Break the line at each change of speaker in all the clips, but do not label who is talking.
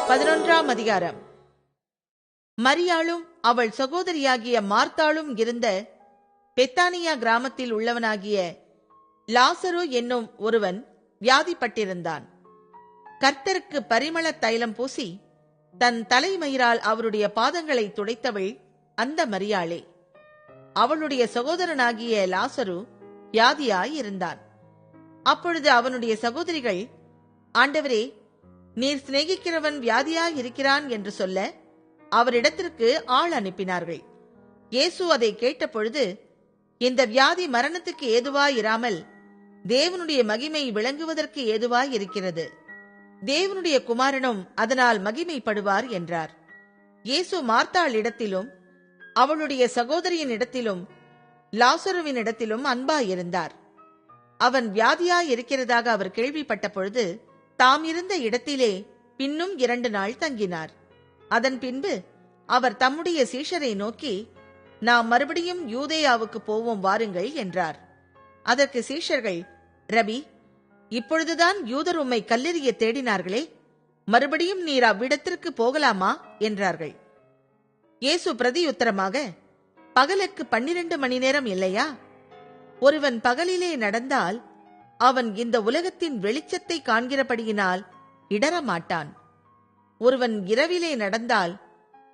11ஆம் அதிகாரம். மரியாளும் அவள் சகோதரியாகிய மார்த்தாளும் இருந்த பெத்தானியா கிராமத்தில் உள்ளவனாகிய லாசரு என்னும் ஒருவன் வியாதிப்பட்டிருந்தான். கர்த்தருக்கு பரிமள தைலம் பூசி தன் தலைமயிரால் அவருடைய பாதங்களை துடைத்தவள் அந்த மரியாளே. அவளுடைய சகோதரனாகிய லாசரு வியாதியாயிருந்தான். அப்பொழுது அவனுடைய சகோதரிகள், ஆண்டவரே, நீர் சிநேகிக்கிறவன் வியாதியாயிருக்கிறான் என்று சொல்ல அவரிடத்திற்கு ஆள் அனுப்பினார்கள். இயேசு அதை கேட்டபொழுது, இந்த வியாதி மரணத்துக்கு ஏதுவாயிராமல் தேவனுடைய மகிமை விளங்குவதற்கு ஏதுவாயிருக்கிறது. தேவனுடைய குமாரனும் அதனால் மகிமைப்படுவார் என்றார். இயேசு மார்த்தாள் இடத்திலும் அவளுடைய சகோதரியின் இடத்திலும் லாசருவின் இடத்திலும் அன்பாயிருந்தார். அவன் வியாதியாயிருக்கிறதாக அவர் கேள்விப்பட்ட பொழுது தாம் இருந்த இடத்திலே பின்னும் 2 நாள் தங்கினார். அதன் பின்பு அவர் தம்முடைய சீஷரை நோக்கி, நாம் மறுபடியும் யூதேயாவுக்கு போவோம் வாருங்கள் என்றார். அதற்கு சீஷர்கள், ரபி, இப்பொழுதுதான் யூதர் உம்மை கல்லெறிய தேடினார்களே, மறுபடியும் நீர் அவ்விடத்திற்கு போகலாமா என்றார்கள். இயேசு பிரதியுத்தரமாக, பகலுக்கு 12 மணி நேரம் இல்லையா? ஒருவன் பகலிலே நடந்தால் அவன் இந்த உலகத்தின் வெளிச்சத்தை காண்கிறபடியினால் இடரமாட்டான். ஒருவன் இரவிலே நடந்தால்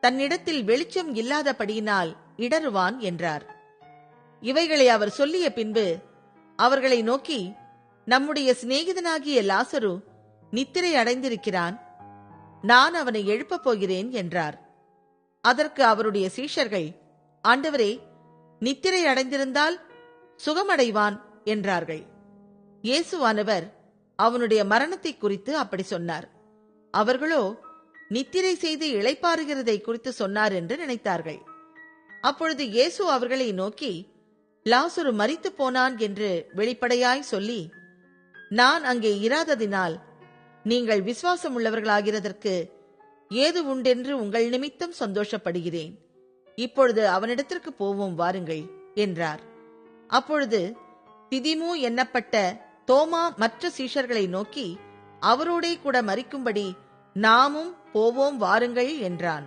தன்னிடத்தில் வெளிச்சம் இல்லாதபடியினால் இடறுவான் என்றார். இவைகளை அவர் சொல்லிய பின்பு அவர்களை நோக்கி, நம்முடைய சிநேகிதனாகிய லாசரு நித்திரை அடைந்திருக்கிறான், நான் அவனை எழுப்பப் போகிறேன் என்றார். அதற்கு அவருடைய சீஷர்கள், ஆண்டவரே, நித்திரை அடைந்திருந்தால் சுகமடைவான் என்றார்கள். இயேசுவானவர் அவனுடைய மரணத்தை குறித்து அப்படி சொன்னார். அவர்களோ நித்திரை செய்து இளைப்பாறுகிறதை குறித்து சொன்னார் என்று நினைத்தார்கள். அப்பொழுது இயேசு அவர்களை நோக்கி, லாசரு மரித்து போனான் என்று வெளிப்படையாய் சொல்லி, நான் அங்கே இராததினால் நீங்கள் விசுவாசம் உள்ளவர்களாகிறதற்கு ஏது உண்டென்று உங்கள் நிமித்தம் சந்தோஷப்படுகிறேன். இப்பொழுது அவனிடத்திற்கு போவோம் வாருங்கள் என்றார். அப்பொழுது திதிமு என்னப்பட்ட தோமா மற்ற சீஷர்களை நோக்கி, அவரோடே கூட மரிக்கும்படி நாமும் போவோம் வாருங்கள் என்றான்.